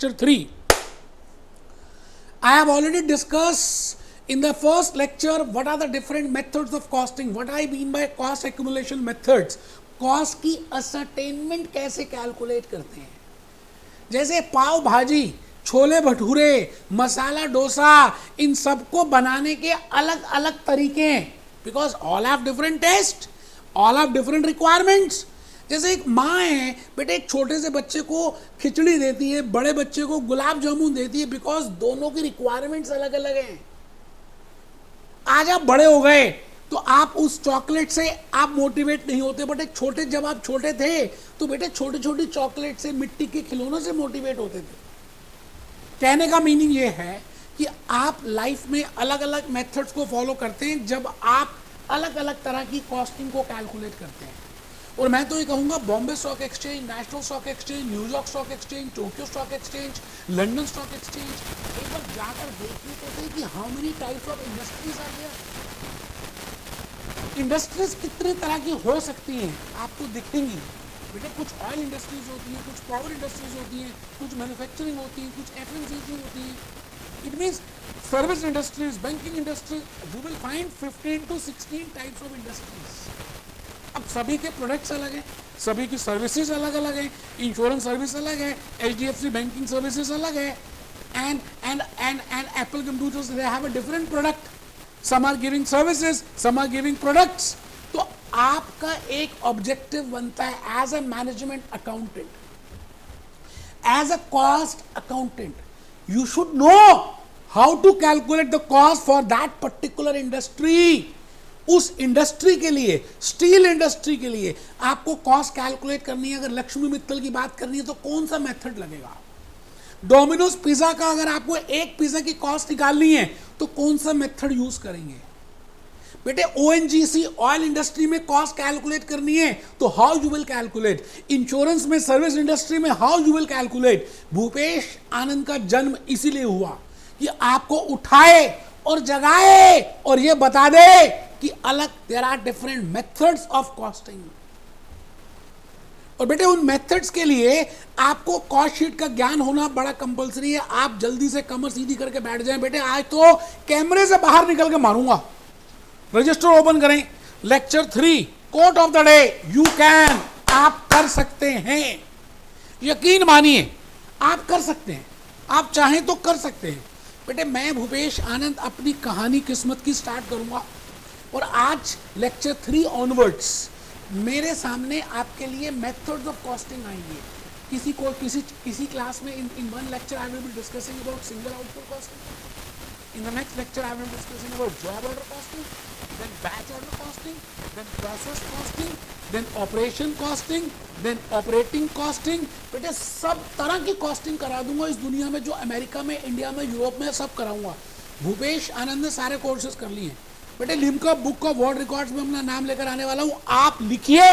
lecture 3. I have already discussed in the first lecture what are the different methods of costing, what I mean by cost accumulation methods. Cost की ascertainment कैसे calculate करते हैं, जैसे पाव भाजी, छोले भटूरे, मसाला डोसा, इन सबको बनाने के अलग अलग तरीके हैं, because all have different taste, all have different requirements. जैसे एक माँ है बेटे, एक छोटे से बच्चे को खिचड़ी देती है, बड़े बच्चे को गुलाब जामुन देती है, बिकॉज दोनों की रिक्वायरमेंट्स अलग अलग हैं. आज आप बड़े हो गए तो आप उस चॉकलेट से आप मोटिवेट नहीं होते, बट एक छोटे, जब आप छोटे थे तो बेटे छोटी छोटी चॉकलेट से, मिट्टी के खिलौनों से मोटिवेट होते थे. कहने का मीनिंग ये है कि आप लाइफ में अलग अलग मेथड्स को फॉलो करते हैं जब आप अलग अलग तरह की कॉस्टिंग को कैलकुलेट करते हैं. और मैं तो ये कहूँगा Bombay stock exchange, national stock exchange, New York stock exchange, Tokyo stock exchange, London stock exchange, एक बार जाकर देखिए तो सही कि how many types of industries are there. Industries कितने तरह की हो सकती हैं आपको दिखेंगी बेटे. कुछ ऑयल इंडस्ट्रीज होती हैं, कुछ पावर इंडस्ट्रीज होती हैं, कुछ मैन्युफैक्चरिंग होती है, कुछ एफएमसीजी होती है. It means service industries, banking industries, you will find 15 to 16 types of industries. अब सभी के प्रोडक्ट्स अलग हैं, सभी की सर्विसेज अलग अलग हैं. इंश्योरेंस सर्विस अलग है, HDFC बैंकिंग सर्विसेज अलग है, and Apple computers they have a different product. Some are giving services, some are giving products. तो आपका एक ऑब्जेक्टिव बनता है as a management accountant, as a cost accountant, you should know how to calculate the cost for that particular industry. उस industry के लिए, steel industry के लिए आपको कॉस्ट कैलकुलेट करनी है. अगर लक्ष्मी मित्तल की बात करनी है तो कौन सा मेथड लगेगा. डोमिनोज पिज्जा का अगर आपको एक पिज्जा की कॉस्ट निकालनी है तो कौन सा मेथड यूज करेंगे बेटे. ONGC ऑयल इंडस्ट्री में कॉस्ट कैलकुलेट करनी है तो how you will calculate. Insurance में, सर्विस इंडस्ट्री में how you will calculate. Bhupesh Anand का जन्म इसीलिए हुआ कि आपको उठाए और जगाए और ये बता दे कि अलग there are different methods of costing. और बेटे उन मेथड्स के लिए आपको कॉस्ट शीट का ज्ञान होना बड़ा कंपलसरी है. आप जल्दी से कमर सीधी करके बैठ जाएं बेटे. आज तो कैमरे से बाहर निकल के मारूंगा. रजिस्टर ओपन करें. Lecture 3 quote of the day, you can. आप कर सकते हैं, यकीन मानिए आप कर सकते हैं. आप चाहें तो कर सकते हैं बेटे. मैं भूपेश आनंद अपनी कहानी किस्मत की स्टार्ट करूंगा और आज लेक्चर 3 ऑनवर्ड्स मेरे सामने आपके लिए मेथड्स ऑफ कॉस्टिंग आएंगे. किसी क्लास में in one lecture I will be discussing about single output costing. In the next lecture I will be discussing about job order costing, then batch order costing, then process costing, then operation costing, then operating costing. बेटे सब तरह की costing करा दूंगा इस दुनिया में, जो अमेरिका में, इंडिया में, यूरोप में, सब कराऊंगा. भूपेश आनंद ने सारे कोर्सेज कर लिए हैं बेटे. Limca book of world records में अपना नाम लेकर आने वाला हूं. आप लिखिए.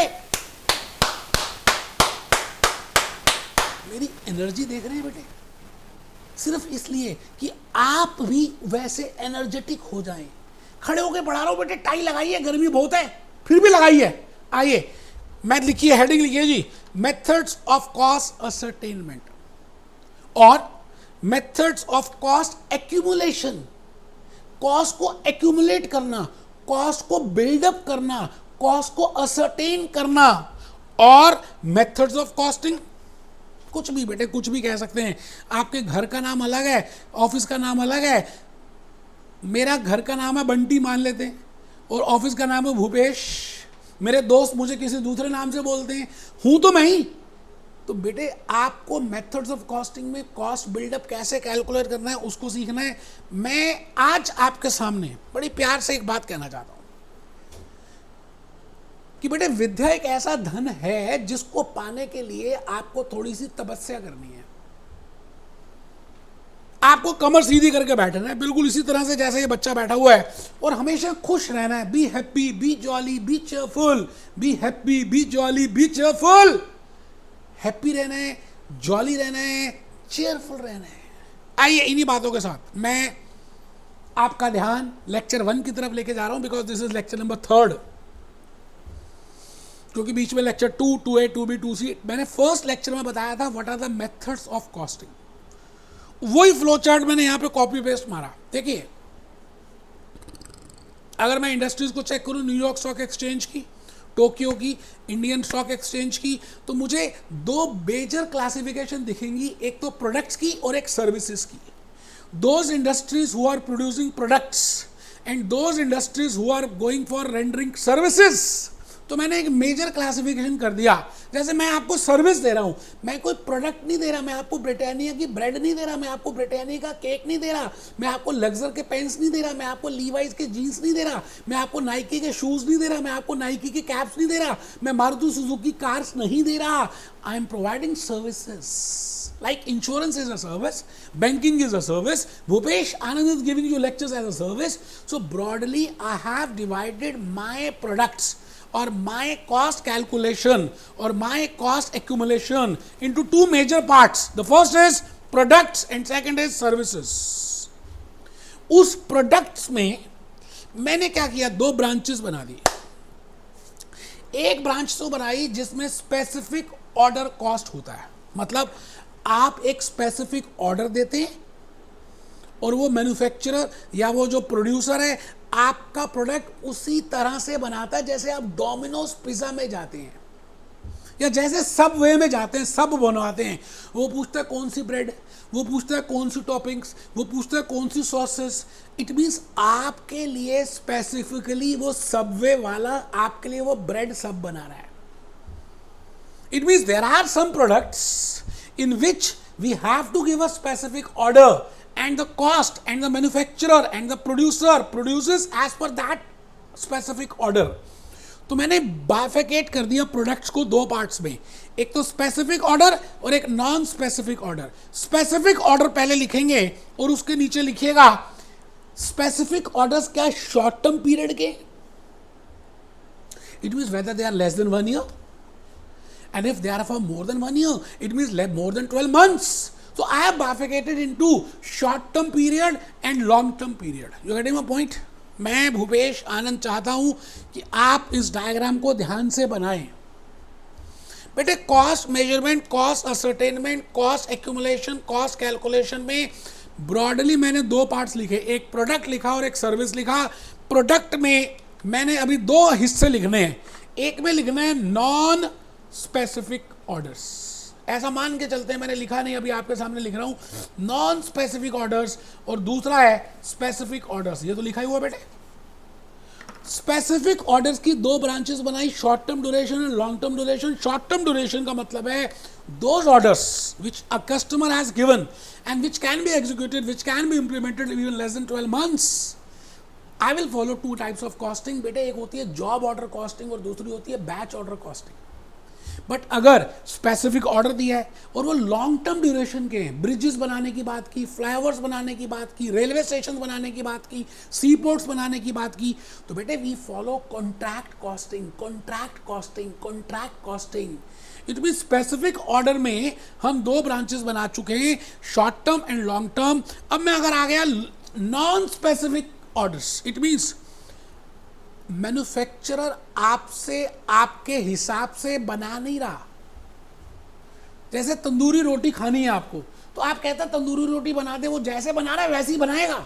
मेरी एनर्जी देख रहे हैं बेटे, सिर्फ इसलिए कि आप भी वैसे एनर्जेटिक हो जाएं. खड़े होकर पढ़ा रहा हूं बेटे. टाई लगाइए, गर्मी बहुत है, फिर भी लगाइए. आइए, मैं लिखिए, हेडिंग लिखिए जी, मेथड्स ऑफ कॉस्ट असरटेनमेंट और methods of cost accumulation. Cost को एक्यूमुलेट करना, कॉस्ट को बिल्डअप करना, कॉस्ट को असरटेन करना. और मेथड्स ऑफ कॉस्टिंग कुछ भी बेटे, कुछ भी कह सकते हैं. आपके घर का नाम अलग है, ऑफिस का नाम अलग है. मेरा घर का नाम है बंटी मान लेते हैं और ऑफिस का नाम है भूपेश. मेरे दोस्त मुझे किसी दूसरे नाम से बोलते हैं, हूं तो मैं ही. तो बेटे आपको मेथड्स ऑफ कॉस्टिंग में कॉस्ट बिल्डअप कैसे कैलकुलेट करना है उसको सीखना है. मैं आज आपके सामने बड़ी प्यार से एक बात कहना चाहता हूं कि बेटे विद्या एक ऐसा धन है जिसको पाने के लिए आपको थोड़ी सी तपस्या करनी है. आपको कमर सीधी करके बैठना है, बिल्कुल इसी तरह से जैसे ये बच्चा बैठा हुआ है, और हमेशा खुश रहना है. Be happy, B jolly, B cheerful. Be happy, B jolly, B cheerful. Happy रहना है, जॉली रहना है, चेयरफुल रहना है. आइए इन्हीं बातों के साथ मैं आपका ध्यान लेक्चर 1 की तरफ लेके जा रहा हूं, because this is lecture number 3, क्योंकि बीच में लेक्चर 2, 2A, 2B, 2C. मैंने फर्स्ट लेक्चर में बताया था what are the methods of costing. वही फ्लो चार्ट मैंने यहां पे कॉपी पेस्ट मारा। देखिए, अगर मैं इंडस्ट्रीज को चेक करूं, न्यूयॉर्क स्टॉक एक्सचेंज की, टोक्यो की, इंडियन स्टॉक एक्सचेंज की, तो मुझे दो मेजर क्लासिफिकेशन दिखेंगी, एक तो प्रोडक्ट्स की और एक सर्विसेज की। Those industries who are producing products and those industries who are going for rendering services, तो मैंने एक मेजर क्लासिफिकेशन कर दिया। जैसे मैं आपको सर्विस दे रहा हूं, मैं कोई प्रोडक्ट नहीं दे रहा, मैं आपको ब्रिटानिया की ब्रेड नहीं दे रहा, मैं आपको ब्रिटानिया का केक नहीं दे रहा, मैं आपको लग्जर के पेंस नहीं दे रहा, मैं आपको लीवाइस के जीन्स नहीं दे रहा, मैं आपको नाइकी के शूज नहीं दे रहा, मैं आपको नाइकी के कैप्स नहीं दे रहा, मैं मारुति सुजुकी कार्स नहीं दे रहा। I am providing services. Like insurance is a service, banking is a service, Bhupesh Anand is giving you lectures as a service. So broadly I have divided my products or my cost calculation or my cost accumulation into two major parts. The first is products and second is services. उस products में मैंने क्या किया, दो branches बना दिए। एक branch तो बनाई जिसमें स्पेसिफिक ऑर्डर कॉस्ट होता है, मतलब आप एक स्पेसिफिक ऑर्डर देते हैं और वो मैन्युफैक्चरर या वो जो प्रोड्यूसर है आपका प्रोडक्ट उसी तरह से बनाता है जैसे आप डोमिनोज पिज्जा में जाते हैं या जैसे सबवे में जाते हैं, सब बनवाते हैं। वो पूछता है कौन सी ब्रेड, वो पूछता है कौन सी टॉपिंग्स, वो पूछता है कौन सी सॉसेस। इट मीन्स आपके लिए स्पेसिफिकली वो सबवे वाला आपके लिए वो ब्रेड सब बना रहा है। It means there are some products in which we have to give a specific order and the cost and the manufacturer and the producer produces as per that specific order. तो मैंने बाइफिकेट कर दिया products को दो parts में, एक तो specific order और एक non specific order. Specific order पहले लिखेंगे और उसके नीचे लिखिएगा स्पेसिफिक ऑर्डर्स क्या, शॉर्ट टर्म पीरियड के, it means whether they are less than 1 year. And if they are for more than 1 year, it means more than 12 months. So I have bifurcated into short-term period and long-term period. You getting my point? मैं भूपेश आनंद चाहता हूं कि आप इस diagram को ध्यान से बनाएं। बेटे cost measurement, cost ascertainment, cost accumulation, cost calculation में ब्रॉडली मैंने दो पार्ट्स लिखे, एक प्रोडक्ट लिखा और एक सर्विस लिखा। प्रोडक्ट में मैंने अभी दो हिस्से लिखने हैं, एक में लिखना है नॉन स्पेसिफिक ऑर्डर्स। ऐसा मान के चलते हैं, मैंने लिखा नहीं, अभी आपके सामने लिख रहा हूं, नॉन स्पेसिफिक ऑर्डर्स और दूसरा है स्पेसिफिक ऑर्डर्स। ये तो लिखा ही हुआ बेटे। स्पेसिफिक ऑर्डर्स की दो ब्रांचेस बनाई, short term duration and long term duration. Short term duration का मतलब है those orders which a customer has given and which can be executed, which can be implemented even less than 12 months. I will follow two types of costing बेटे, एक होती है job order costing और दूसरी होती है बैच ऑर्डर कॉस्टिंग। बट अगर specific order दिया है और वो लॉन्ग टर्म ड्यूरेशन के हैं, ब्रिजेस बनाने की बात की, फ्लाईओवर्स बनाने की बात की, रेलवे स्टेशन बनाने की बात की, सी पोर्ट्स बनाने की बात की, तो बेटे we follow contract costing, contract costing, contract costing. It mean specific order में हम दो ब्रांचेस बना चुके हैं, short term and long term. अब मैं अगर आ गया non specific orders, it means manufacturer आपसे आपके हिसाब से बना नहीं रहा। जैसे तंदूरी रोटी खानी है आपको, तो आप कहते हैं तंदूरी रोटी बना दे, वो जैसे बना रहा है वैसे ही बनाएगा।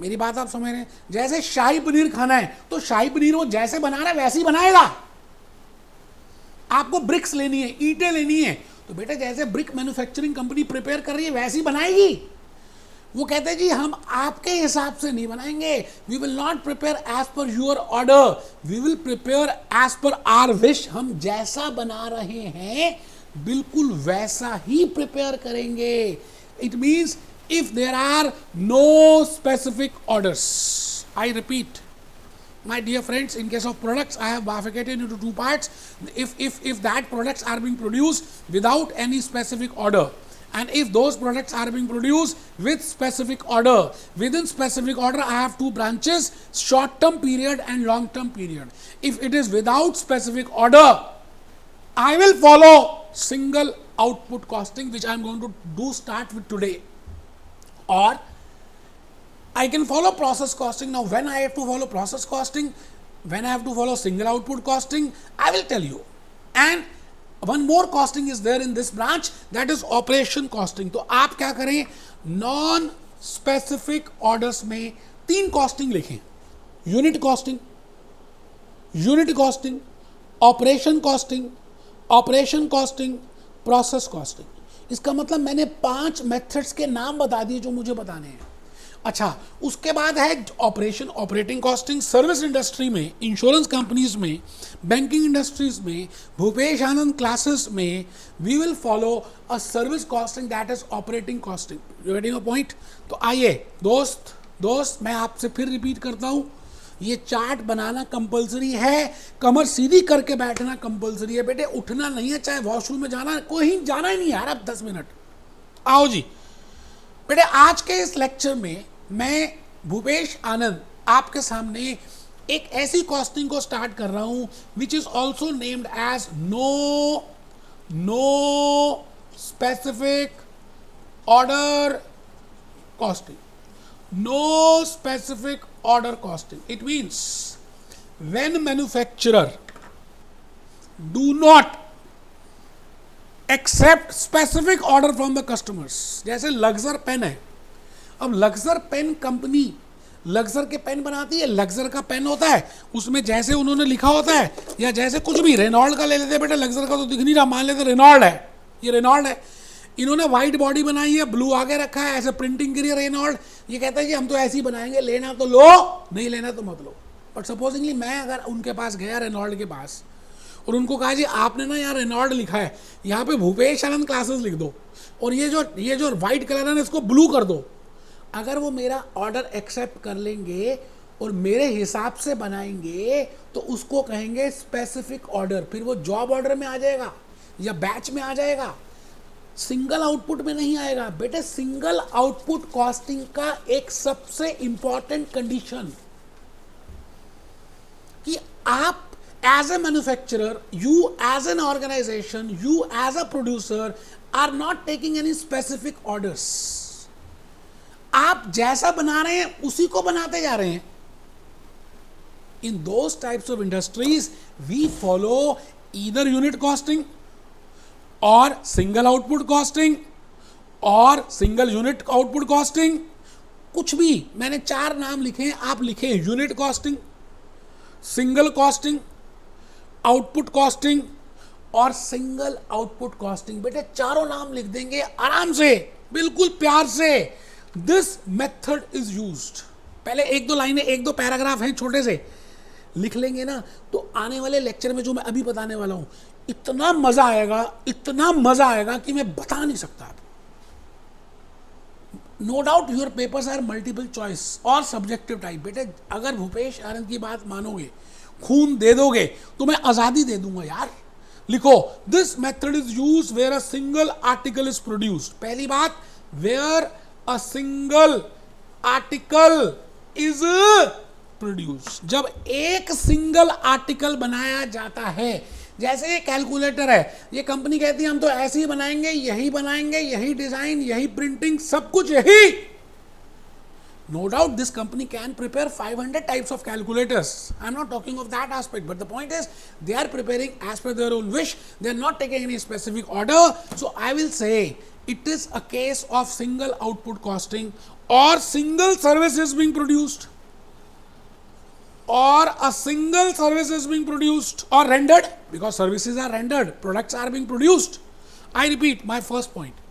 मेरी बात आप समझ रहे हैं? जैसे शाही पनीर खाना है तो शाही पनीर वो जैसे बना रहा है वैसे ही बनाएगा। आपको ब्रिक्स लेनी है, ईंटें लेनी है, तो बेटा जैसे ब्रिक मैन्युफैक्चरिंग कंपनी प्रिपेयर कर रही है वैसे ही बनाएगी। वो कहते हैं जी हम आपके हिसाब से नहीं बनाएंगे, we will not prepare as per your order, we will prepare as per our wish. हम जैसा बना रहे हैं बिल्कुल वैसा ही प्रिपेयर करेंगे। It means if there are no specific orders, I repeat my dear friends, in case of products I have bifurcated into two parts. If that products are being produced without any specific order, and if those products are being produced with specific order, within specific order I have two branches, short term period and long term period. If it is without specific order, I will follow single output costing, which I am going to do start with today, or I can follow process costing. Now when I have to follow process costing, when I have to follow single output costing, I will tell you. And one more costing is there in this branch, that is operation costing. तो आप क्या करें, non specific orders में 3 costing लिखें, unit costing, unit costing, operation costing, operation costing, process costing. इसका मतलब मैंने 5 methods के नाम बता दिए जो मुझे बताने हैं। अच्छा, उसके बाद है operation, operating costing. Service industry में, इंश्योरेंस कंपनीज में, बैंकिंग इंडस्ट्रीज में, भूपेश आनंद क्लासेस में we will follow a service costing that is operating costing. You getting a point? तो आइए दोस्त मैं आपसे फिर रिपीट करता हूं, ये चार्ट बनाना कंपलसरी है, कमर सीधी करके बैठना कंपलसरी है बेटे, उठना नहीं है, चाहे वॉशरूम में जाना, कोई जाना ही नहीं यार अब 10 मिनट। आओ जी बेटे, आज के इस लेक्चर में मैं भूपेश आनंद आपके सामने एक ऐसी कॉस्टिंग को स्टार्ट कर रहा हूं which is also named as no specific order costing. No specific order costing. It means when manufacturer do not accept specific order from the customers, जैसे लग्जर पेन है, अब लग्जर पेन कंपनी लग्जर के पेन बनाती है, लग्जर का पेन होता है, उसमें जैसे उन्होंने लिखा होता है, या जैसे कुछ भी, रेनॉल्ड का ले लेते बेटा, लग्जर का तो दिख नहीं रहा, मान लेते रेनॉल्ड है, ये रेनॉल्ड है, इन्होंने व्हाइट बॉडी बनाई है, ब्लू आगे रखा है, ऐसे प्रिंटिंग के लिए रेनॉल्ड, ये कहता है कि हम तो ऐसे ही बनाएंगे, लेना तो लो, नहीं लेना तो मत लो। बट सपोजिंगली मैं अगर उनके पास गया, रेनॉल्ड के पास, और उनको कहा जी आपने ना यहाँ रेनॉल्ड लिखा है, यहाँ पे भूपेश आनंद क्लासेस लिख दो, और ये जो व्हाइट कलर है ना इसको ब्लू कर दो, अगर वो मेरा ऑर्डर एक्सेप्ट कर लेंगे और मेरे हिसाब से बनाएंगे तो उसको कहेंगे स्पेसिफिक ऑर्डर, फिर वो जॉब ऑर्डर में आ जाएगा या बैच में आ जाएगा, सिंगल आउटपुट में नहीं आएगा। बेटे सिंगल आउटपुट कॉस्टिंग का एक सबसे इंपॉर्टेंट कंडीशन कि आप as a manufacturer, you as an organization, you as a producer are not taking any specific orders. आप जैसा बना रहे हैं उसी को बनाते जा रहे हैं। In those types of industries we follow either unit costing और सिंगल आउटपुट कॉस्टिंग और सिंगल यूनिट आउटपुट कॉस्टिंग, कुछ भी, मैंने 4 नाम लिखे हैं, आप लिखें unit costing, single costing, output costing और सिंगल आउटपुट कॉस्टिंग। बेटे चारों नाम लिख देंगे आराम से, बिल्कुल प्यार से। दिस मेथड इज यूज्ड, पहले 1-2 लाइनें, 1-2 पैराग्राफ हैं छोटे से लिख लेंगे ना, तो आने वाले लेक्चर में जो मैं अभी बताने वाला हूं, इतना मजा आएगा, इतना मजा आएगा कि मैं बता नहीं सकता आपको। No doubt your papers are multiple choice और सब्जेक्टिव टाइप। बेटे अगर भूपेश आनंद की बात मानोगे, खून दे दोगे, तो मैं आजादी दे दूंगा यार। लिखो, this method is use where a single article is produced. पहली बात, where a single article is produced, जब एक सिंगल आर्टिकल बनाया जाता है। जैसे ये कैलकुलेटर है, ये कंपनी कहती है हम तो ऐसे ही बनाएंगे, यही डिजाइन, यही प्रिंटिंग, सब कुछ यही। No doubt this company can prepare 500 types of calculators, I am not talking of that aspect, but the point is they are preparing as per their own wish, they are not taking any specific order. So I will say it is a case of single output costing or single service is being produced or a single service is being produced or rendered, because services are rendered, products are being produced. I repeat my first point,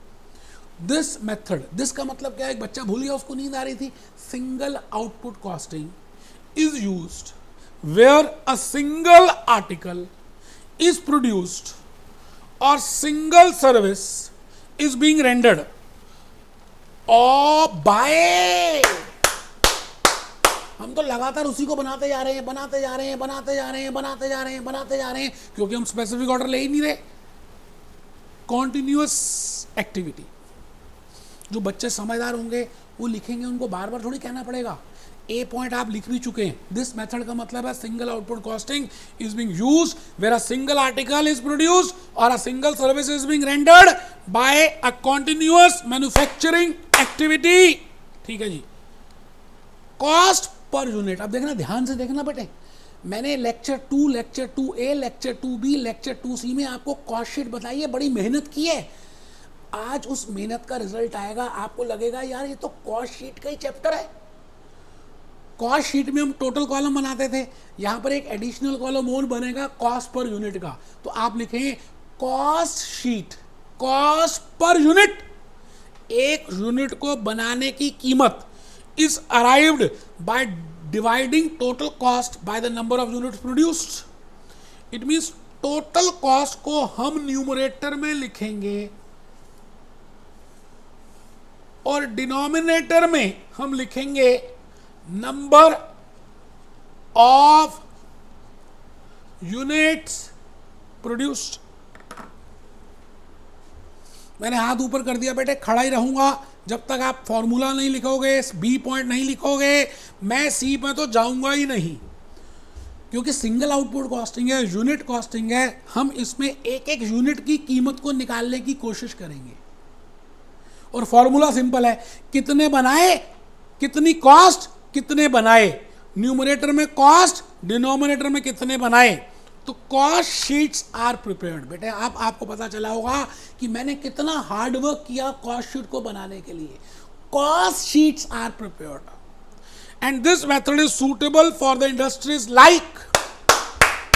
this method, this का मतलब क्या है, एक बच्चा भूल गया, उसको नींद आ रही थी। single output costing is used where a single article is produced or single service is being rendered or by, हम तो लगातार उसी को बनाते जा रहे हैं, क्योंकि हम स्पेसिफिक ऑर्डर ले ही नहीं रहे। कॉन्टिन्यूअस एक्टिविटी, जो बच्चे समझदार होंगे वो लिखेंगे, उनको बार बार थोड़ी कहना पड़ेगा। ए पॉइंट आप लिख भी चुके हैं। दिस मेथड का मतलब है single output costing is being used where a single article is produced और a single service is being rendered by a continuous manufacturing activity. ठीक है जी। कॉस्ट पर यूनिट, अब देखना, ध्यान से देखना बेटे, मैंने lecture 2, lecture 2A, lecture 2B, lecture 2C में आपको कॉस्ट शीट बताई है, बड़ी मेहनत की है। आज उस मेहनत का रिजल्ट आएगा, आपको लगेगा यार ये तो कॉस्ट शीट का ही चैप्टर है। कॉस्ट शीट में हम टोटल कॉलम बनाते थे, यहाँ पर एक एडिशनल कॉलम और बनेगा कॉस्ट पर यूनिट का। तो आप लिखें cost sheet, cost per unit, एक यूनिट को बनाने की कीमत is arrived by dividing total cost by the number of units produced. It means total cost को हम न्यूमरेटर में लिखेंगे और डिनोमिनेटर में हम लिखेंगे नंबर ऑफ यूनिट्स प्रोड्यूस्ड। मैंने हाथ ऊपर कर दिया बेटे, खड़ा ही रहूंगा जब तक आप फॉर्मूला नहीं लिखोगे, बी पॉइंट नहीं लिखोगे, मैं सी पे तो जाऊंगा ही नहीं, क्योंकि सिंगल आउटपुट कॉस्टिंग है, यूनिट कॉस्टिंग है। हम इसमें एक एक यूनिट की कीमत को निकालने की कोशिश करेंगे और फॉर्मूला सिंपल है, कितने बनाए, कितनी कॉस्ट, कितने बनाए, न्यूमरेटर में कॉस्ट, डिनोमिनेटर में कितने बनाए। तो कॉस्ट शीट्स आर प्रिपेयर्ड। बेटे अब आपको पता चला होगा कि मैंने कितना हार्ड वर्क किया कॉस्ट शीट को बनाने के लिए। Cost sheets are prepared and this method is suitable for the industries like,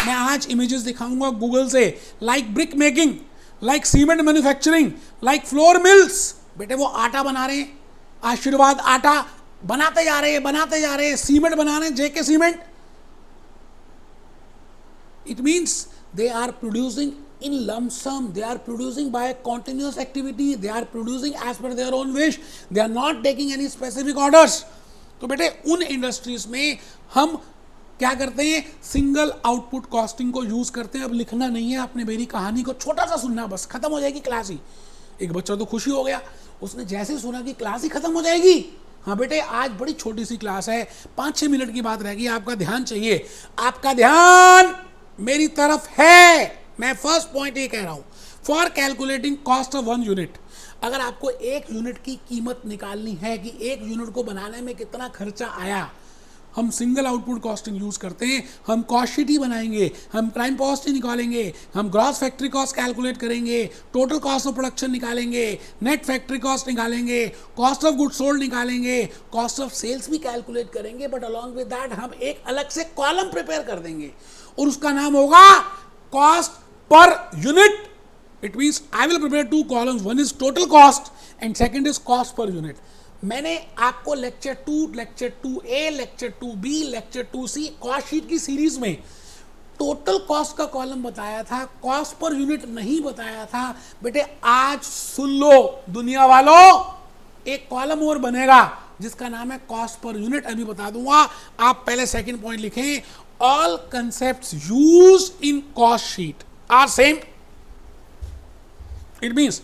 मैं आज इमेजेस दिखाऊंगा गूगल से, like brick making, like cement manufacturing, like flour mills. बेटे वो आटा बना रहे हैं, आशीर्वाद आटा बनाते जा रहे हैं, बनाते जा रहे हैं, सीमेंट बना रहे हैं, जेके cement. It means they are producing in lump sum, they are producing by continuous activity, they are producing as per their own wish, they are not taking any specific orders. तो बेटे उन industries में हम क्या करते हैं, single output costing को use करते हैं। अब लिखना नहीं है आपने, मेरी कहानी को छोटा सा सुनना, बस खत्म हो जाएगी क्लास ही। एक बच्चा तो खुशी हो गया, उसने जैसे सुना कि क्लास ही खत्म हो जाएगी। हाँ बेटे आज बड़ी छोटी सी क्लास है, 5-6 मिनट की बात रहेगी, आपका ध्यान चाहिए, आपका ध्यान मेरी तरफ है। मैं फर्स्ट पॉइंट ये कह रहा हूं, for calculating cost of 1 unit, अगर आपको एक यूनिट की कीमत निकालनी है कि एक यूनिट को बनाने में कितना खर्चा आया, हम सिंगल आउटपुट कॉस्टिंग यूज करते हैं। हम कॉस्ट शीट ही बनाएंगे, हम प्राइम कॉस्ट ही निकालेंगे, हम ग्रॉस फैक्ट्री कॉस्ट कैलकुलेट करेंगे, टोटल कॉस्ट ऑफ प्रोडक्शन निकालेंगे, नेट फैक्ट्री कॉस्ट निकालेंगे, कॉस्ट ऑफ गुड सोल्ड निकालेंगे, कॉस्ट ऑफ सेल्स भी कैलकुलेट करेंगे। बट अलॉन्ग विद दैट हम एक अलग से कॉलम प्रिपेयर कर देंगे और उसका नाम होगा cost per unit. It means I will prepare 2 columns, one is total cost and second is cost per unit. मैंने आपको lecture 2, lecture 2A, lecture 2B, lecture 2C cost sheet की सीरीज में टोटल कॉस्ट का column बताया था, cost per unit नहीं बताया था। बेटे आज सुन लो दुनिया वालों, एक कॉलम और बनेगा जिसका नाम है कॉस्ट पर यूनिट, अभी बता दूंगा। आप पहले सेकंड पॉइंट लिखें, all concepts used in cost sheet are same. It means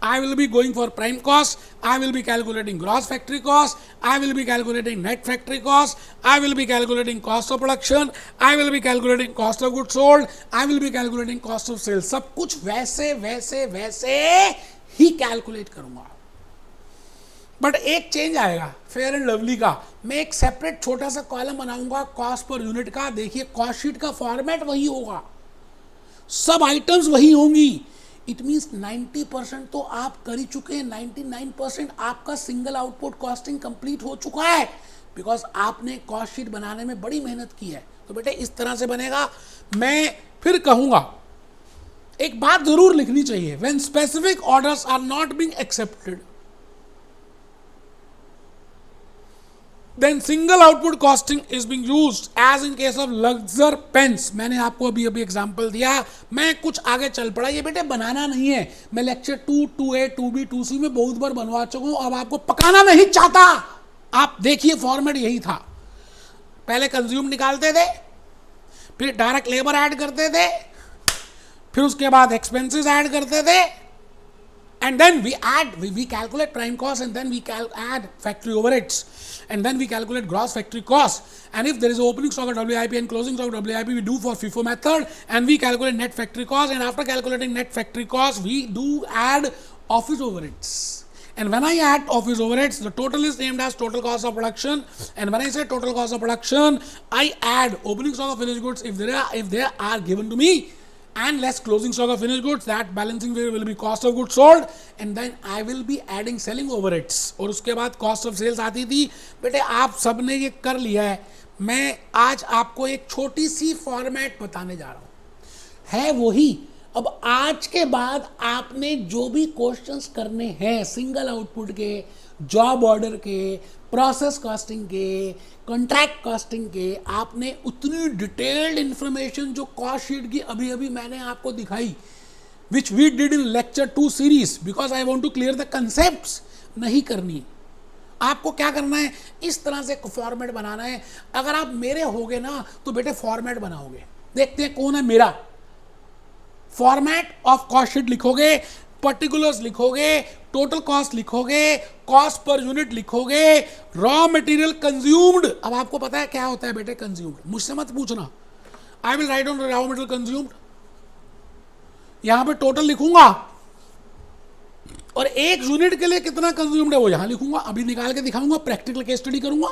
I will be going for prime cost, I will be calculating gross factory cost, I will be calculating net factory cost, I will be calculating cost of production, I will be calculating cost of goods sold, I will be calculating cost of sales। सब कुछ वैसे वैसे वैसे ही calculate करूंगा। But एक change आएगा fair and lovely का, मैं एक सेपरेट छोटा सा कॉलम बनाऊंगा कॉस्ट पर यूनिट का। देखिए कॉस्ट शीट का फॉर्मेट वही होगा, सब आइटम्स वही होंगी। इट मीन्स 90% तो आप कर ही चुके हैं, 99% आपका सिंगल आउटपुट कॉस्टिंग कंप्लीट हो चुका है, बिकॉज आपने कॉस्ट शीट बनाने में बड़ी मेहनत की है। तो बेटे इस तरह से बनेगा। मैं फिर कहूंगा एक बात जरूर लिखनी चाहिए, when specific orders are not being accepted then single output costing is being used as in case of Luxor pens। मैंने आपको अभी एग्जांपल दिया, मैं कुछ आगे चल पड़ा। ये बेटे बनाना नहीं है, मैं लेक्चर 2, 2A, 2B, 2C में बहुत बार बनवा चुका हूं, अब आपको पकाना नहीं चाहता। आप देखिए फॉर्मेट यही था, पहले कंज्यूम निकालते थे, फिर डायरेक्ट लेबर ऐड करते थे, फिर उसके बाद एक्सपेंसेस ऐड करते थे, and then we calculate prime cost, and then we add factory overheads, and then we calculate gross factory cost, and if there is opening stock of WIP and closing stock of WIP, we do for FIFO method, and we calculate net factory cost, and after calculating net factory cost we do add office overheads, And when I add office overheads, the total is named as total cost of production. And when I say total cost of production, I add opening stock of finished goods if they are given to me, and less closing stock of finished goods. That balancing figure will be cost of goods sold, and then I will be adding selling overheads. और उसके बाद cost of sales आती थी. बेटे आप सबने ये कर लिया है. मैं आज आपको एक छोटी सी फॉर्मेट बताने जा रहा हूँ, है वही. अब आज के बाद आपने जो भी क्वेश्चंस करने हैं सिंगल आउटपुट के, जॉब ऑर्डर के, प्रोसेस कॉस्टिंग के, कॉन्ट्रैक्ट कॉस्टिंग के, आपने उतनी डिटेल्ड इंफॉर्मेशन जो कॉस्ट शीट की अभी अभी मैंने आपको दिखाई, which we did in lecture 2 series, because I want to clear the concepts, नहीं करनी. आपको क्या करना है, इस तरह से फॉर्मेट बनाना है. अगर आप मेरे होगे ना तो बेटे फॉर्मेट बनाओगे. देखते हैं कौन है मेरा. फॉर्मेट ऑफ कॉस्ट शीट लिखोगे, पर्टिकुलर्स लिखोगे, टोटल कॉस्ट लिखोगे, कॉस्ट पर यूनिट लिखोगे, रॉ मटेरियल कंज्यूम्ड. अब आपको पता है क्या होता है बेटे कंज्यूम्ड, मुझसे मत पूछना. I will write on raw material consumed. यहां पे टोटल लिखूंगा और एक यूनिट के लिए कितना कंज्यूम्ड है वो यहां लिखूंगा. अभी निकाल के दिखाऊंगा, प्रैक्टिकल केस स्टडी करूंगा.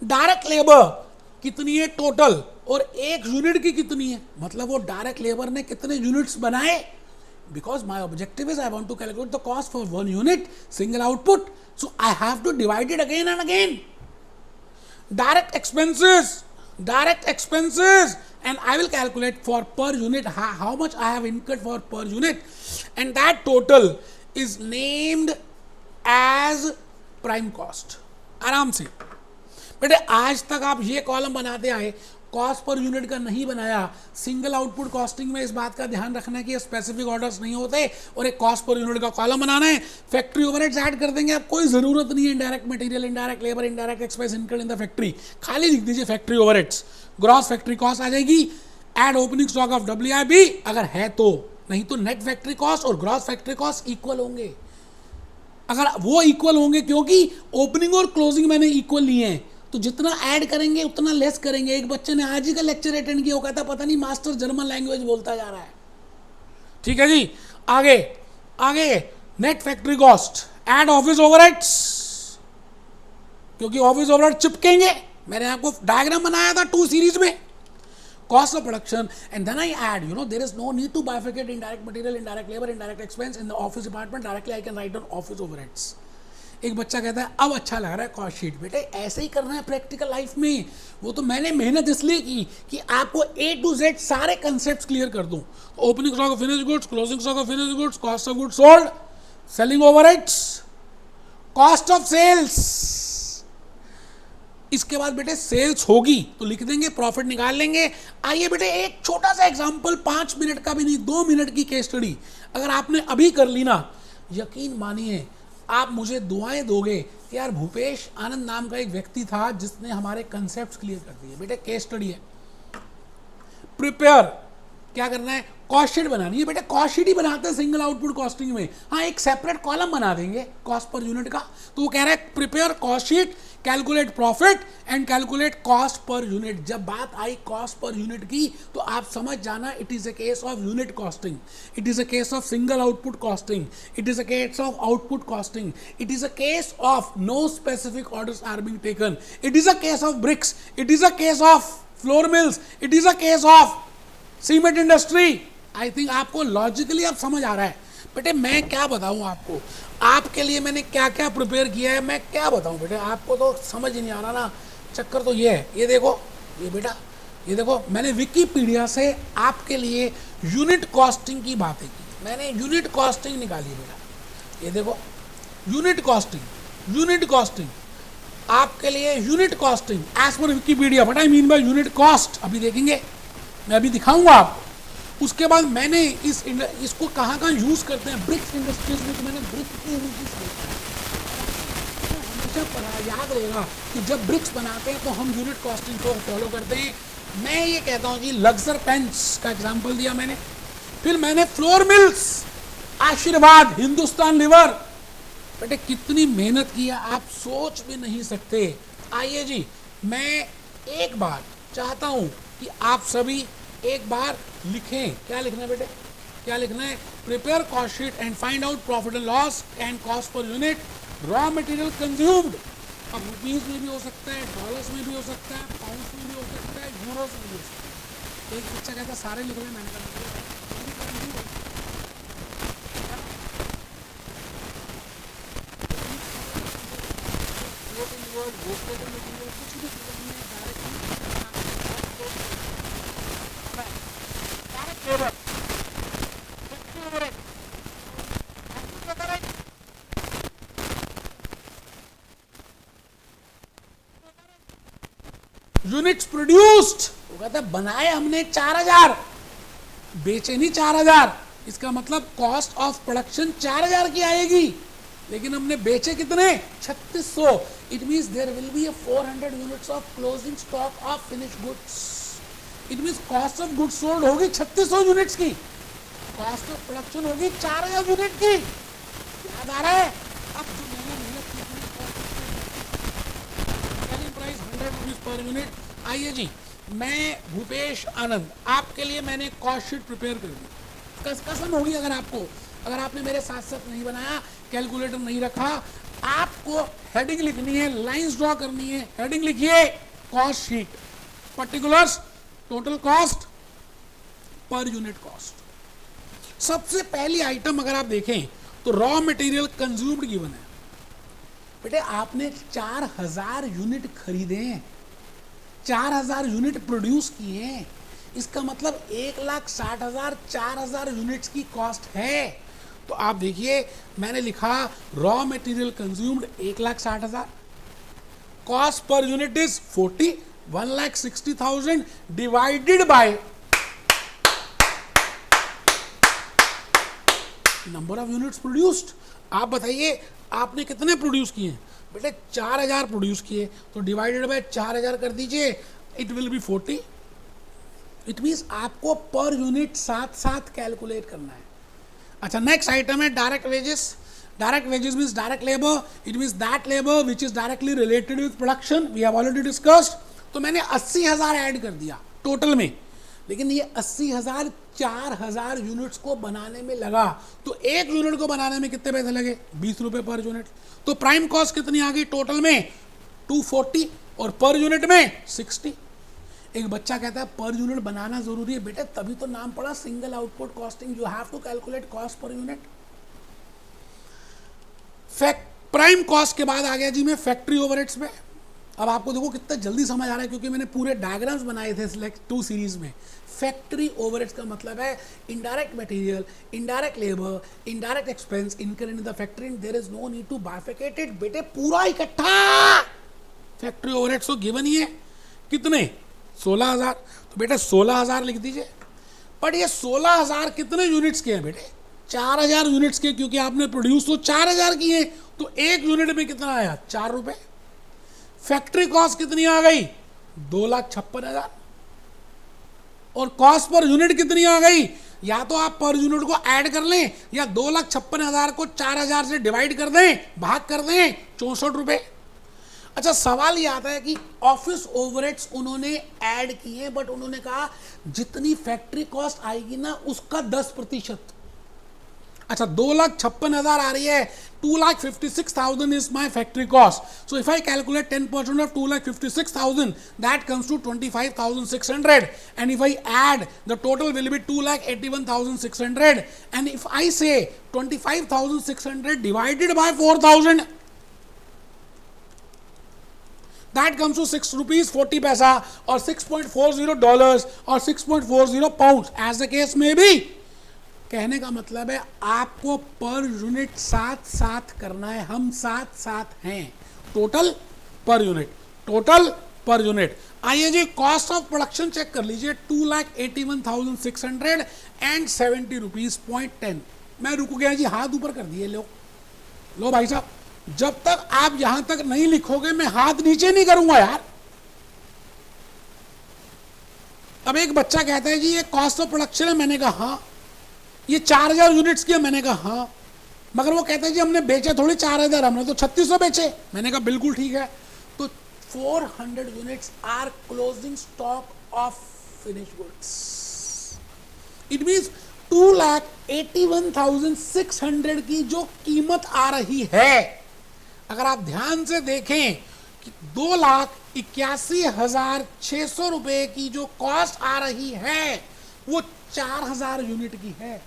डायरेक्ट लेबर कितनी है टोटल, और एक यूनिट की कितनी है, मतलब वो डायरेक्ट लेबर ने कितने यूनिट्स बनाए. Because my objective is I want to calculate the cost for 1 unit single output, so I have to divide it again and again. Direct expenses, and I will calculate for per unit how much I have incurred for per unit, and that total is named as prime cost. आराम से बेटे आज तक आप ये column बनाते आए, cost per unit का नहीं बनाया. सिंगल आउटपुट कॉस्टिंग में इस बात का ध्यान रखना है कि स्पेसिफिक ऑर्डर्स नहीं होते और एक कॉस्ट पर यूनिट का कॉलम बनाना है. फैक्ट्री ओवरहेड्स ऐड कर देंगे, अब कोई जरूरत नहीं है indirect material, indirect labour, indirect expense incurred in the factory. खाली लिख दीजिए factory overheads. Gross factory cost आ जाएगी. Add opening stock of WIP अगर है तो, नहीं तो नेट फैक्ट्री कॉस्ट और ग्रॉस फैक्ट्री कॉस्ट इक्वल होंगे. अगर वो इक्वल होंगे क्योंकि ओपनिंग और क्लोजिंग मैंने इक्वल लिए हैं, तो जितना ऐड करेंगे उतना लेस करेंगे. एक बच्चे ने आज ही का लेक्चर अटेंड किया, वो कहता पता नहीं मास्टर जर्मन लैंग्वेज बोलता जा रहा है. ठीक है जी. आगे net factory cost, add office overheads, क्योंकि ऑफिस ओवरहेड चिपकेंगे. मैंने आपको डायग्राम बनाया था 2 सीरीज में. cost of production, and then I add, there is no need to bifurcate indirect material, indirect labor, indirect expense in the office department. Directly I can write down office overheads. एक बच्चा कहता है अब अच्छा लग रहा है कॉस्ट शीट. बेटे ऐसे ही करना है प्रैक्टिकल लाइफ में. वो तो मैंने मेहनत इसलिए की कि आपको A to Z सारे कंसेप्ट क्लियर कर दूं. Opening stock of finished goods, closing stock of finished goods, cost of goods sold, selling overheads, cost of sales. इसके बाद बेटे सेल्स होगी तो लिख देंगे, प्रॉफिट निकाल लेंगे. आइए बेटे एक छोटा सा एग्जांपल, 5 मिनट का भी नहीं, 2 मिनट की केस स्टडी अगर आपने अभी कर ली ना, यकीन मानिए आप मुझे दुआएं दोगे कि यार भूपेश आनंद नाम का एक व्यक्ति था जिसने हमारे कंसेप्ट क्लियर कर दिए. बेटे केस स्टडी है. प्रिपेयर क्या करना है, कॉस्ट शीट बनानी है. बेटे कॉस्ट शीट ही बनाते हैं सिंगल आउटपुट कॉस्टिंग में. हाँ एक सेपरेट कॉलम बना देंगे कॉस्ट पर यूनिट का. तो वो कह रहा है prepare cost sheet, calculate profit and calculate cost per unit. जब बात आई कॉस्ट पर यूनिट की तो आप समझ जाना it is a case of unit costing, it is a case of single output costing, it is a case of output costing, it is a case of no specific orders are being taken, it is a case of bricks, it is a case of flour mills, it is a case of cement industry. I think आपको logically अब समझ आ रहा है. बेटे मैं क्या बताऊं आपको, आपके लिए मैंने क्या क्या प्रिपेयर किया है, मैं क्या बताऊं बेटे, आपको तो समझ ही नहीं आ रहा ना. चक्कर तो ये है, ये देखो, ये बेटा ये देखो, मैंने विकीपीडिया से आपके लिए यूनिट कॉस्टिंग की बातें की. मैंने यूनिट कॉस्टिंग निकाली बेटा. ये देखो यूनिट कॉस्टिंग आपके लिए unit costing as per Wikipedia. What I mean by unit cost अभी देखेंगे, मैं अभी दिखाऊंगा आपको. उसके बाद मैंने इसको कहाँ यूज करते हैं, ब्रिक्स इंडस्ट्रीज में. तो मैंने ब्रिक्स की हमेशा पढ़ा, याद रहेगा कि जब ब्रिक्स बनाते हैं तो हम यूनिट कॉस्टिंग को फॉलो करते हैं. मैं ये कहता हूँ कि लक्सर पेंट्स का एग्जांपल दिया मैंने, फिर मैंने फ्लोर मिल्स, आशीर्वाद, हिंदुस्तान लीवर. बेटे कितनी मेहनत की है आप सोच भी नहीं सकते. आइए जी, मैं एक बार चाहता हूँ कि आप सभी एक बार लिखें. क्या लिखना है बेटे, क्या लिखना है, prepare cost sheet and find out profit and loss and cost per unit, raw material consumed. अब रुपीज में भी हो सकता है, डॉलर्स में भी हो सकता है, पाउंड्स में भी हो सकता है, यूरोस में भी हो सकता है। एक बच्चा कहता है सारे लिख रहे हैं, मैंने कहा यूनिट्स प्रोड्यूस्ड, वो कहता है बनाए हमने 4000, बेचे नहीं 4000, इसका मतलब कॉस्ट ऑफ प्रोडक्शन 4000 की आएगी, लेकिन हमने बेचे कितने, 3600। It means there will be 400 units of closing stock of finished goods. It means cost of goods sold होगी 3600 यूनिट्स की, कॉस्ट ऑफ प्रोडक्शन होगी 4000 यूनिट की। याद आ रहा है? अब जो मैंने मेहनत की selling price 100 rupees per unit. आइए जी, मैं भूपेश आनंद, आपके लिए मैंने कॉस्ट शीट प्रिपेयर कर दी। कसम होगी अगर आपने मेरे साथ साथ नहीं बनाया, कैलकुलेटर नहीं रखा, आपको हेडिंग लिखनी है, लाइंस ड्रॉ करनी है। हेडिंग लिखिए cost sheet, particulars, total cost, per unit cost. सबसे पहली आइटम अगर आप देखें तो रॉ मटेरियल कंज्यूम्ड गिवन है। बेटे आपने 4000 यूनिट खरीदे, 4000 यूनिट प्रोड्यूस किए, इसका मतलब 1,60,000 4000 यूनिट्स की कॉस्ट है। तो आप देखिए मैंने लिखा raw material consumed 1,60,000, cost per unit is 40, 1,60,000 divided by number of units produced. आप बताइए आपने कितने प्रोड्यूस किए? बेटे 4000 प्रोड्यूस किए, तो डिवाइडेड बाय 4000 कर दीजिए, it will be 40। It means आपको पर यूनिट साथ साथ कैलकुलेट करना है। अच्छा, नेक्स्ट आइटम है direct wages. Direct wages means direct labour, it means that labour which is directly related with production, we have already discussed. तो मैंने 80,000 add कर दिया टोटल में, लेकिन ये 80,000 4000 यूनिट्स को बनाने में लगा, तो एक यूनिट को बनाने में कितने पैसे लगे? 20 रुपए पर यूनिट। तो प्राइम कॉस्ट कितनी आ गई टोटल में? 240, और पर यूनिट में 60। एक बच्चा कहता है पर यूनिट बनाना जरूरी है। बेटे तभी तो नाम पड़ा single output costing, you have to calculate cost per unit. Prime cost के बाद आ गया जी मैं फैक्ट्री ओवरहेड्स में। अब आपको देखो कितना जल्दी समझ आ रहा है, क्योंकि मैंने पूरे डायग्राम्स बनाए थे सिलेक्ट 2 सीरीज में। फैक्ट्री ओवरहेड्स का मतलब है indirect material, indirect labour, indirect expense incur in the factory, there is no need to bifurcate it. बेटे पूरा इकट्ठा फैक्ट्री ओवरहेड्स तो गिवन ही है, कितने? 16,000। तो बेटे 16,000 लिख दीजिए। पर ये 16,000 कितने यूनिट्स के हैं बेटे? 4000 यूनिट्स के, क्योंकि आपने प्रोड्यूस तो 4000 किए, तो एक यूनिट में कितना आया? 4 रुपए। फैक्ट्री कॉस्ट कितनी आ गई? 2,56,000। और कॉस्ट पर यूनिट कितनी आ गई? या तो आप पर यूनिट को ऐड कर लें, या 2,56,000 को 4000 से डिवाइड कर दें, भाग कर दें, 64 रुपए। अच्छा, सवाल ये आता है कि ऑफिस ओवरहेड्स उन्होंने ऐड किए, बट उन्होंने कहा जितनी फैक्ट्री कॉस्ट आएगी ना उसका 10%। अच्छा, 2,56,000 आ रही है, 2,56,000 is my factory cost. So if I calculate 10% of 2,56,000, that comes to 25,600. And if I add, the total will be 2,81,600. And if I say 25,600 divided by 4,000, that comes to 6 rupees 40 paisa or $6.40 or 6.40 pounds, as the case may be. कहने का मतलब है आपको per unit साथ साथ करना है, हम साथ साथ हैं। Total per unit, total per unit. आइए जी, कॉस्ट ऑफ प्रोडक्शन चेक कर लीजिए, 2,81,600 एंड 70 रुपीज .10। मैं रुक गया जी, हाथ ऊपर कर दिए। लो भाई साहब, जब तक आप यहां तक नहीं लिखोगे मैं हाथ नीचे नहीं करूंगा यार। अब एक बच्चा कहता है जी ये कॉस्ट ऑफ प्रोडक्शन है, मैंने कहा हाँ। ये 4000 यूनिट्स की है, मैंने कहा हाँ। मगर वो कहता है जी हमने बेचे थोड़ी 4000, हमने तो 3600 बेचे। मैंने कहा बिल्कुल ठीक है। तो 400 units are closing stock of finish goods. It means 2,81,600 की जो कीमत आ रही है, अगर आप ध्यान से देखें कि 2,81,600 रुपए की जो कॉस्ट आ रही है वो 4,000 यूनिट की है.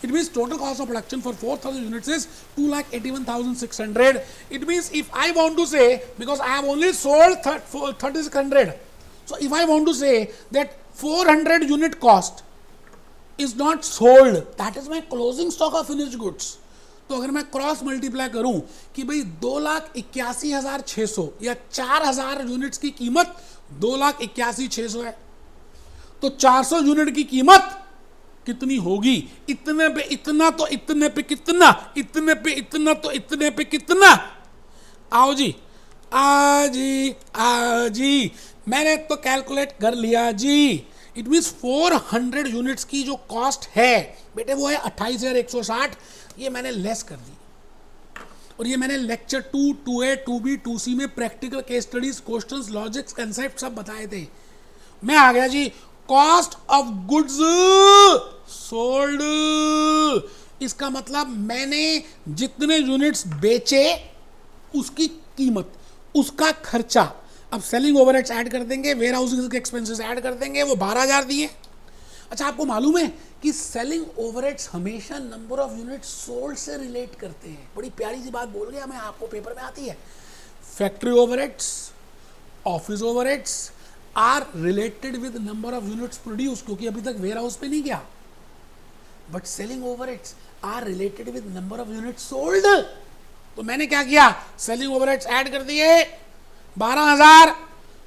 It means total cost of production for 4,000 units is 2,81,600. It means if I want to say, because I have only sold 3,600, so if I want to say that 400 unit cost is not sold, that is my closing stock of finished goods. तो अगर मैं cross multiply करूं कि भाई 2,81,600 या 4,000 units की कीमत 2,81,600 है, तो 400 यूनिट की कीमत कितनी होगी? इतने पे इतना तो इतने पे कितना, इतने पे इतना तो इतने पे कितना. आओ जी, जी मैंने तो कैलकुलेट कर लिया जी. इट मीन्स 400 यूनिट्स की जो कॉस्ट है बेटे वो है 28,160. ये मैंने लेस कर दी, और ये मैंने लेक्चर 2, 2A, 2B, 2C में practical case studies, questions, logics, concept सब बताए थे. मैं आ गया जी कॉस्ट ऑफ गुड्स सोल्ड. इसका मतलब मैंने जितने यूनिट्स बेचे उसकी कीमत, उसका खर्चा. अब सेलिंग ओवरहेड्स ऐड कर देंगे, वेयर हाउसिंग के एक्सपेंसेस ऐड कर देंगे, वो 12,000 दिए. अच्छा, आपको मालूम है कि सेलिंग ओवरहेड्स हमेशा नंबर ऑफ यूनिट्स सोल्ड से रिलेट करते हैं. बड़ी प्यारी सी बात बोल गया मैं, आपको पेपर में आती है. Factory overheads, office overheads are related with number of units produce, क्योंकि अभी तक वेयर हाउस पे नहीं गया. But selling overheads are related with number of units sold. तो मैंने क्या किया, सेलिंग ओवरहेड्स ऐड कर दिए 12,000,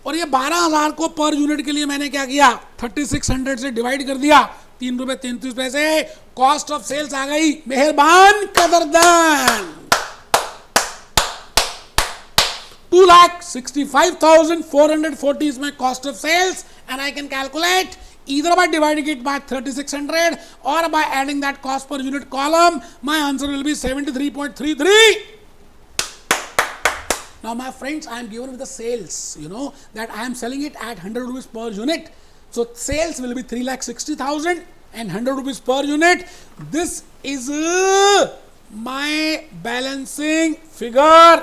और ये 12,000 को पर यूनिट के लिए मैंने क्या किया, 3,600 से डिवाइड कर दिया, 3 रुपए 33 पैसे. कॉस्ट ऑफ सेल्स आ गई. मेहरबान कदरदान. 2,65,440 is my cost of sales, and I can calculate either by dividing it by 3,600 or by adding that cost per unit column. My answer will be 73.33. Now my friends, I am given with the sales, you know that I am selling it at 100 rupees per unit. So sales will be 3,60,000 and 100 rupees per unit. This is my balancing figure.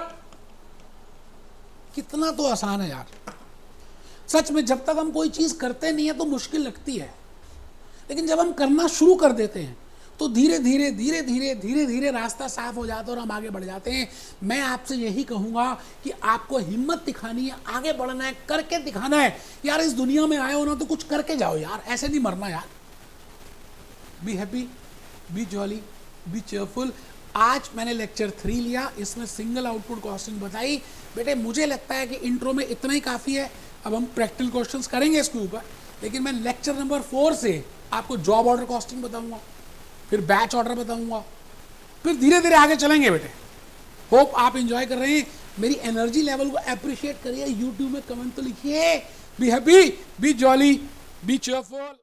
कितना तो आसान है यार. सच में जब तक हम कोई चीज करते नहीं है तो मुश्किल लगती है, लेकिन जब हम करना शुरू कर देते हैं तो धीरे धीरे धीरे धीरे धीरे धीरे रास्ता साफ हो जाता है और हम आगे बढ़ जाते हैं. मैं आपसे यही कहूंगा कि आपको हिम्मत दिखानी है, आगे बढ़ना है, करके दिखाना है. यार इस दुनिया में आए हो ना तो कुछ करके जाओ यार, ऐसे नहीं मरना यार. Be happy, B jolly, B cheerful. आज मैंने लेक्चर 3 लिया, इसमें सिंगल आउटपुट कॉस्टिंग बताई. बेटे मुझे लगता है कि इंट्रो में इतना ही काफ़ी है. अब हम प्रैक्टिकल क्वेश्चंस करेंगे इसके ऊपर, लेकिन मैं लेक्चर नंबर 4 से आपको जॉब ऑर्डर कॉस्टिंग बताऊंगा, फिर बैच ऑर्डर बताऊंगा, फिर धीरे धीरे आगे चलेंगे बेटे. होप आप एंजॉय कर रहे हैं. मेरी एनर्जी लेवल को अप्रिशिएट करिए. यूट्यूब में कमेंट तो लिखिए. Be happy, B jolly, B cheerful.